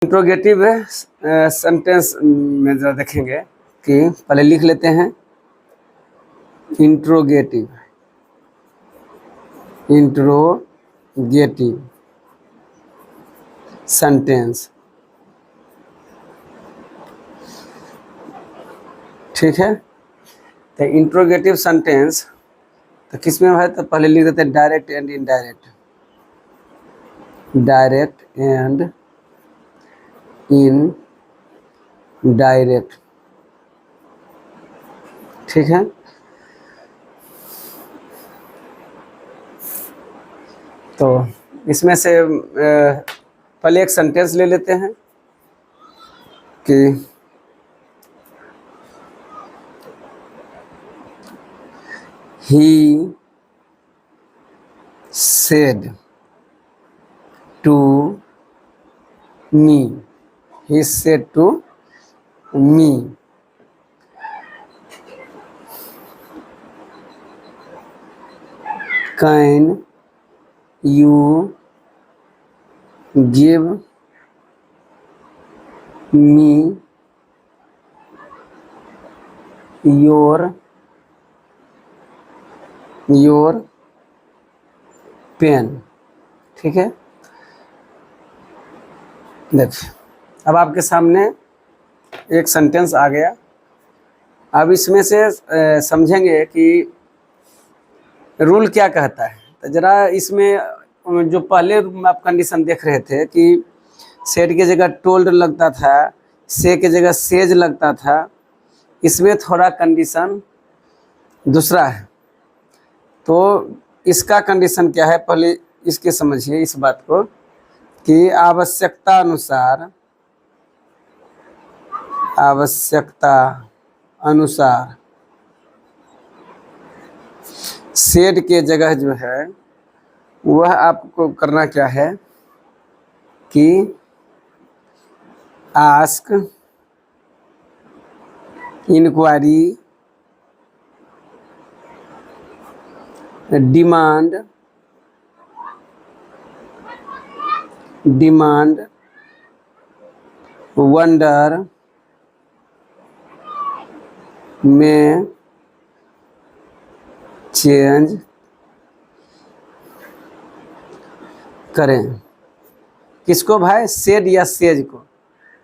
Interrogative sentence में जरा देखेंगे कि पहले लिख लेते हैं इंट्रोगेटिव सेंटेंस। ठीक है, तो इंट्रोगेटिव सेंटेंस तो किस में है, तो पहले लिख देते हैं direct and indirect. Direct and indirect. ठीक है, तो इसमें से पहले एक सेंटेंस ले लेते हैं कि he said to me, he said to me, can you give me your pen. ठीक है, देखिए अब आपके सामने एक सेंटेंस आ गया। अब इसमें से समझेंगे कि रूल क्या कहता है। तो जरा इसमें जो पहले आप कंडीशन देख रहे थे कि सेड की जगह टोल्ड लगता था, से की जगह सेज लगता था, इसमें थोड़ा कंडीशन दूसरा है। तो इसका कंडीशन क्या है, पहले इसके समझिए इस बात को कि आवश्यकता अनुसार सेड के जगह जो है वह आपको करना क्या है कि आस्क, इंक्वायरी, डिमांड, वंडर में चेंज करें। किसको भाई, सेड या सेज को।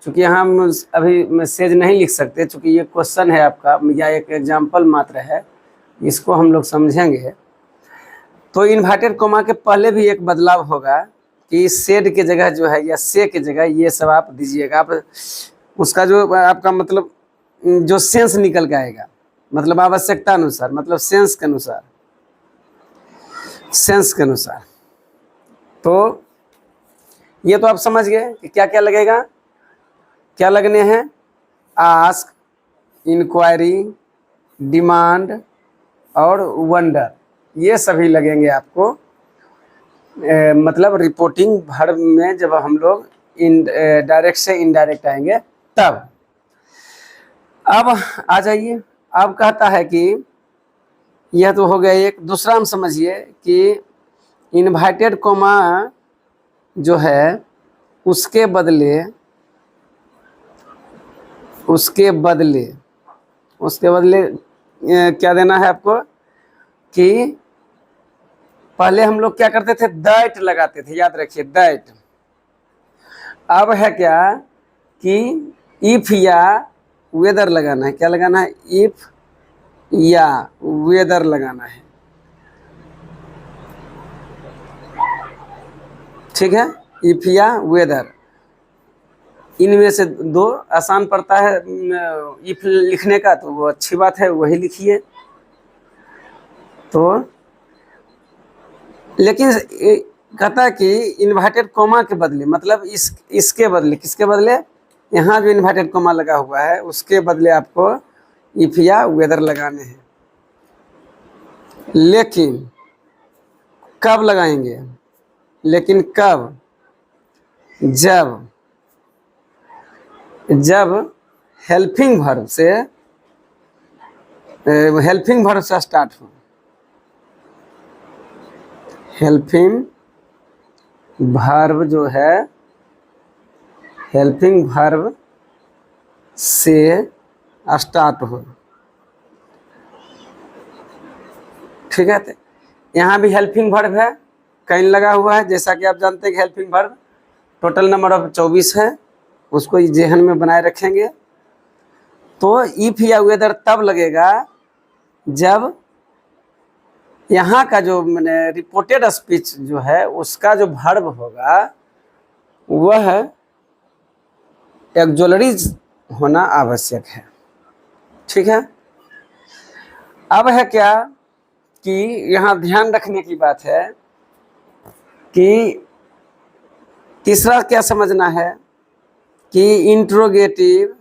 चूँकि हम अभी सेज नहीं लिख सकते, चूँकि ये क्वेश्चन है आपका या एक एग्जाम्पल मात्र है, इसको हम लोग समझेंगे। तो इन्वर्टेड कोमा के पहले भी एक बदलाव होगा कि सेड के जगह जो है या से के जगह ये सब आप दीजिएगा। आप उसका जो आपका मतलब जो सेंस निकल के आएगा, मतलब आवश्यकता अनुसार, मतलब सेंस के अनुसार। तो ये तो आप समझ गए कि क्या क्या लगेगा, क्या लगने हैं, आस्क, इंक्वायरी, डिमांड और वंडर, ये सभी लगेंगे आपको। मतलब रिपोर्टिंग वर्ब में जब हम लोग डायरेक्ट से इनडायरेक्ट आएंगे तब। अब आ जाइए, अब कहता है कि यह तो हो गया एक। दूसरा हम समझिए कि इन्वर्टेड कोमा जो है उसके बदले क्या देना है आपको कि पहले हम लोग क्या करते थे, दैट लगाते थे, याद रखिए दैट। अब है क्या कि इफ या वेदर लगाना है। क्या लगाना है, इफ या वेदर लगाना है। ठीक है, इफ या वेदर, इनमें से दो आसान पड़ता है इफ लिखने का, तो वो अच्छी बात है, वही लिखिए। तो लेकिन कहता है कि इन्वर्टेड कोमा के बदले, मतलब इसके बदले, किसके बदले, यहाँ जो इन्वर्टेड कोमा लगा हुआ है उसके बदले आपको इफ या वेदर लगाने हैं। लेकिन कब लगाएंगे, लेकिन कब, जब हेल्पिंग वर्ब से स्टार्ट हो। हेल्पिंग वर्ब जो है हेल्पिंग वर्ब से स्टार्ट हो। ठीक है, तो यहाँ भी हेल्पिंग वर्ब है, कैन लगा हुआ है। जैसा कि आप जानते हैं कि helping verb total number of 24 है, उसको जेहन में बनाए रखेंगे। तो इफ या वेदर तब लगेगा जब यहाँ का जो मैंने रिपोर्टेड स्पीच जो है उसका जो वर्ब होगा वह एक्जुअलरीज होना आवश्यक है। ठीक है, अब है क्या कि यहाँ ध्यान रखने की बात है कि तीसरा क्या समझना है कि इंट्रोगेटिव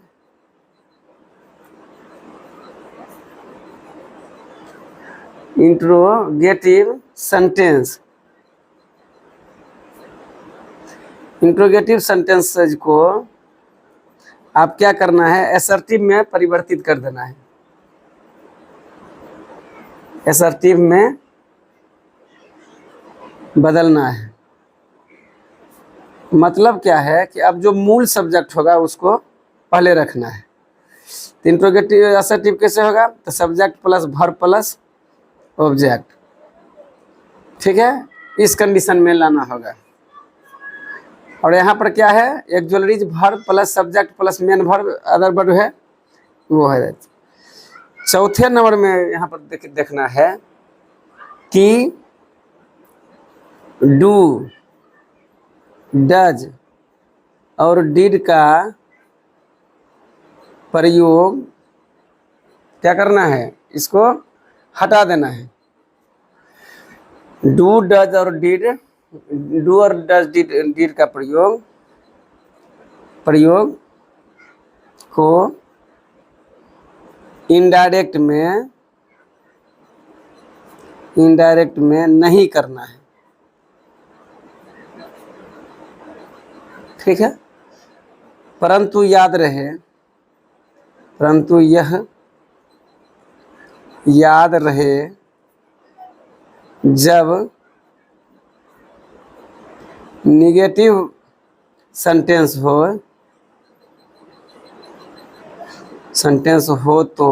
सेंटेंस, इंट्रोगेटिव सेंटेंसेज को आप क्या करना है, असर्टिव में परिवर्तित कर देना है। असर्टिव में बदलना है। मतलब क्या है कि अब जो मूल सब्जेक्ट होगा उसको पहले रखना है। तो इंट्रोगेटिव असर्टिव कैसे होगा, तो subject plus verb plus object. ठीक है, इस कंडीशन में लाना होगा। और यहाँ पर क्या है, auxiliaries verb plus subject plus main verb other verb है वो है। चौथे नंबर में यहाँ पर देखना है कि डू, डज और डिड का प्रयोग क्या करना है, इसको हटा देना है। डू, डज और डिड, डू और डज डिड का प्रयोग को इनडायरेक्ट में नहीं करना है। ठीक है, परंतु यह याद रहे जब निगेटिव सेंटेंस हो तो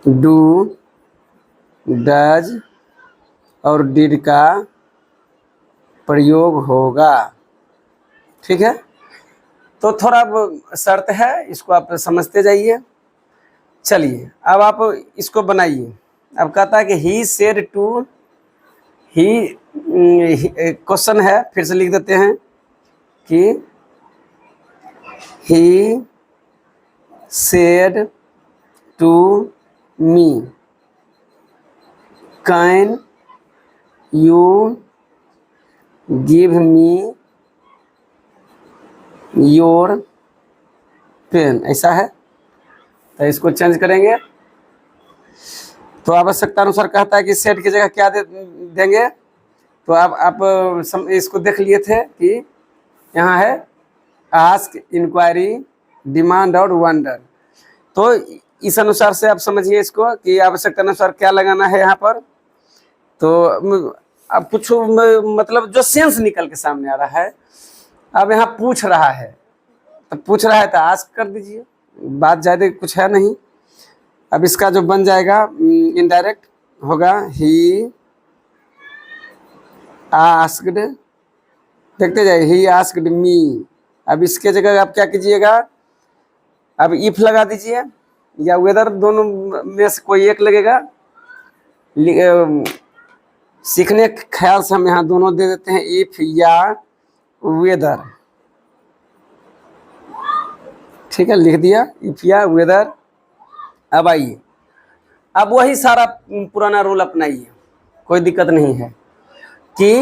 डू, डज और डिड का प्रयोग होगा। ठीक है, तो थोड़ा शर्त है, इसको आप समझते जाइए। चलिए अब आप इसको बनाइए। अब कहता है कि he said to, he question है, फिर से लिख देते हैं कि he said to me can you give me your pen, ऐसा है। तो इसको चेंज करेंगे। तो आवश्यकता अनुसार कहता है कि सेट की जगह क्या देंगे। तो आप इसको देख लिए थे कि यहाँ है आस्क, इंक्वायरी, डिमांड और वंडर। तो इस अनुसार से आप समझिए इसको कि आवश्यकता अनुसार क्या लगाना है यहाँ पर। तो अब कुछ मतलब जो सेंस निकल के सामने आ रहा है। अब यहाँ पूछ रहा है, तो पूछ रहा है तो आस्क कर दीजिए, बात ज़्यादा कुछ है नहीं। अब इसका जो बन जाएगा इनडायरेक्ट होगा ही आस्क्ड, देखते जाइए, ही आस्क्ड मी। अब इसके जगह आप क्या कीजिएगा, अब इफ लगा दीजिए या वेदर, दोनों में से कोई एक लगेगा। सीखने के ख्याल से हम यहाँ दोनों दे देते हैं, इफ या वेदर। ठीक है, लिख दिया इफ या वेदर। अब आइए, अब वही सारा पुराना रूल अपनाइए, कोई दिक्कत नहीं है कि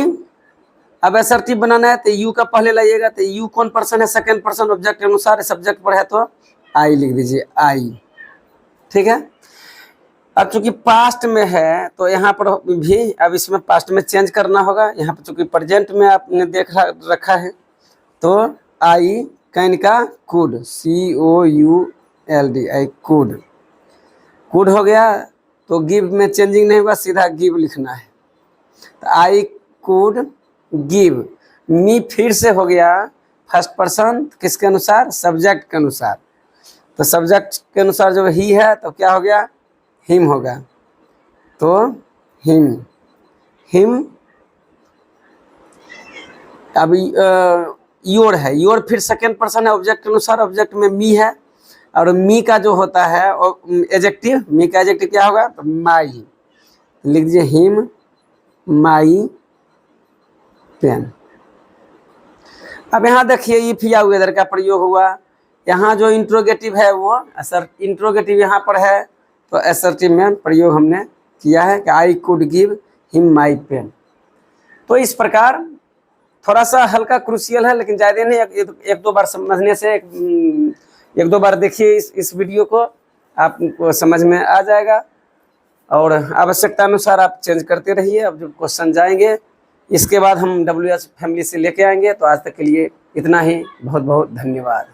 अब असर्टिव बनाना है तो यू का पहले लाइएगा। तो यू कौन पर्सन है, सेकंड पर्सन ऑब्जेक्ट के अनुसार, सब्जेक्ट पर है तो आई लिख दीजिए, आई। ठीक है, अब चूंकि पास्ट में है तो यहाँ पर भी अब इसमें पास्ट में चेंज करना होगा। यहाँ पर चूंकि प्रेजेंट में आपने देख रखा है तो आई कैन का कुड, COULD, आई कुड हो गया। तो गिव में चेंजिंग नहीं होगा, सीधा गिव लिखना है। तो आई कुड गिव मी, फिर से हो गया फर्स्ट पर्सन किसके अनुसार, सब्जेक्ट के अनुसार। तो सब्जेक्ट के अनुसार जब ही है तो क्या हो गया, हिम होगा। तो हिम, हिम। अभी योर है, योर फिर सेकेंड पर्सन है ऑब्जेक्ट के अनुसार, ऑब्जेक्ट में मी है, और मी का जो होता है एडजेक्टिव, मी का एडजेक्टिव क्या होगा, तो माई। लिख दीजिए हिम माई पेन। अब यहाँ देखिए इफ या वेदर का प्रयोग हुआ। यहाँ जो इंट्रोगेटिव है वो इंट्रोगेटिव यहाँ पर है, तो असर्टिव में प्रयोग हमने किया है कि I could give him my pen. तो इस प्रकार थोड़ा सा हल्का क्रूशियल है, लेकिन ज़्यादा नहीं, एक दो बार समझने से, एक दो बार देखिए इस वीडियो को, आपको समझ में आ जाएगा। और आवश्यकता अनुसार आप चेंज करते रहिए। अब जो क्वेश्चन जाएंगे इसके बाद हम WH फैमिली से लेके आएंगे। तो आज तक के लिए इतना ही, बहुत बहुत धन्यवाद।